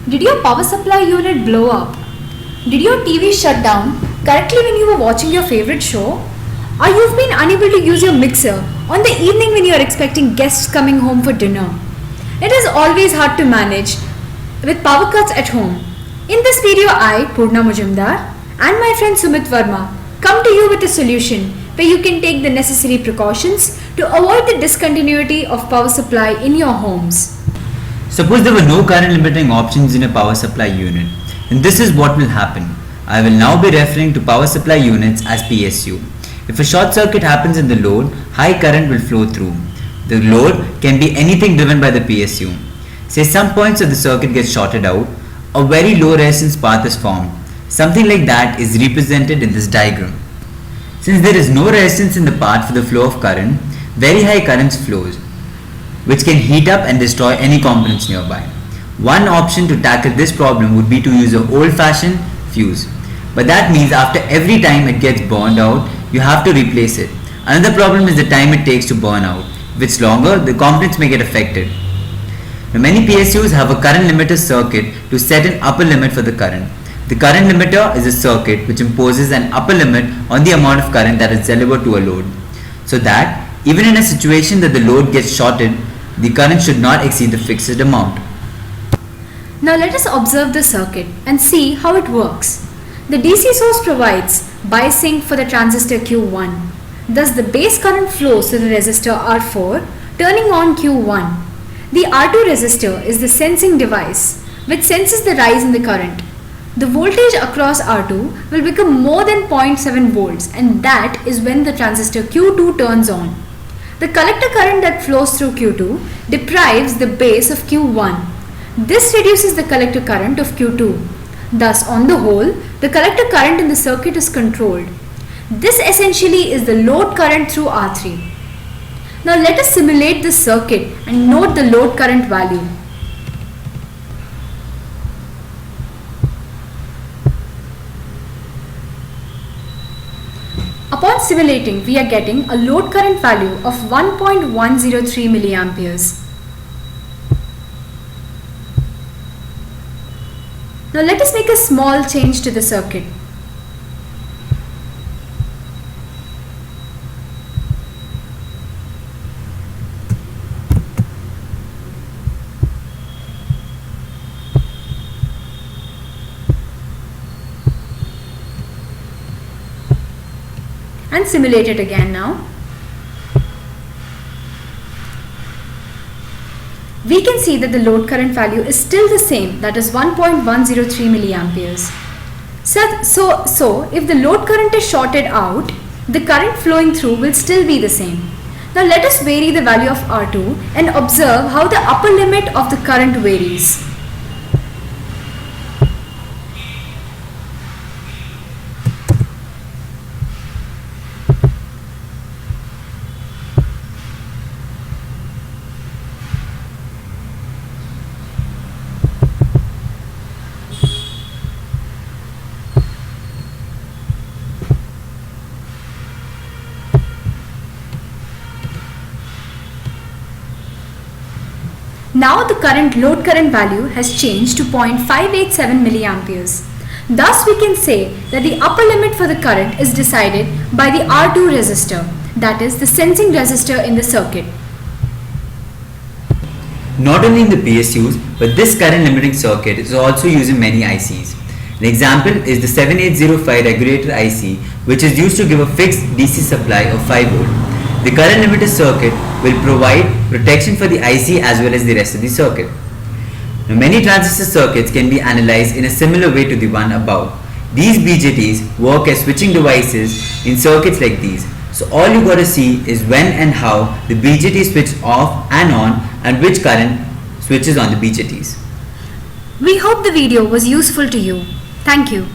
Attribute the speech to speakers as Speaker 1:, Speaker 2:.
Speaker 1: Did your power supply unit blow up? Did your TV shut down correctly when you were watching your favorite show? Or you've been unable to use your mixer on the evening when you are expecting guests coming home for dinner? It is always hard to manage with power cuts at home. In this video, I, Purna Mujumdar, and my friend Sumit Verma come to you with a solution where you can take the necessary precautions to avoid the discontinuity of power supply in your homes.
Speaker 2: Suppose there were no current limiting options in a power supply unit, then this is what will happen. I will now be referring to power supply units as PSU. If a short circuit happens in the load, high current will flow through. The load can be anything driven by the PSU. Say some points of the circuit get shorted out, a very low resistance path is formed. Something like that is represented in this diagram. Since there is no resistance in the path for the flow of current, very high currents flows, which can heat up and destroy any components nearby. One option to tackle this problem would be to use an old-fashioned fuse. But that means after every time it gets burned out, you have to replace it. Another problem is the time it takes to burn out. If it's longer, the components may get affected. Now, many PSUs have a current limiter circuit to set an upper limit for the current. The current limiter is a circuit which imposes an upper limit on the amount of current that is delivered to a load, so that even in a situation that the load gets shorted, the current should not exceed the fixed amount.
Speaker 1: Now let us observe the circuit and see how it works. The DC source provides biasing for the transistor Q1. Thus the base current flows to the resistor R4, turning on Q1. The R2 resistor is the sensing device which senses the rise in the current. The voltage across R2 will become more than 0.7 volts, and that is when the transistor Q2 turns on. The collector current that flows through Q2 deprives the base of Q1. This reduces the collector current of Q2. Thus, on the whole, the collector current in the circuit is controlled. This essentially is the load current through R3. Now let us simulate this circuit and note the load current value. Upon simulating, we are getting a load current value of 1.103 milliamperes. Now let us make a small change to the circuit. And simulate it again now. We can see that the load current value is still the same, that is 1.103 milliamperes. So if the load current is shorted out, the current flowing through will still be the same. Now let us vary the value of R2 and observe how the upper limit of the current varies. Now the load current value has changed to 0.587 milliamperes. Thus we can say that the upper limit for the current is decided by the R2 resistor, that is the sensing resistor in the circuit.
Speaker 2: Not only in the PSUs, but this current limiting circuit is also used in many ICs. An example is the 7805 regulator IC, which is used to give a fixed DC supply of 5 volt. The current limiter circuit will provide protection for the IC as well as the rest of the circuit. Now, many transistor circuits can be analyzed in a similar way to the one above. These BJTs work as switching devices in circuits like these. So all you gotta see is when and how the BJT switches off and on, and which current switches on the BJTs.
Speaker 1: We hope the video was useful to you. Thank you.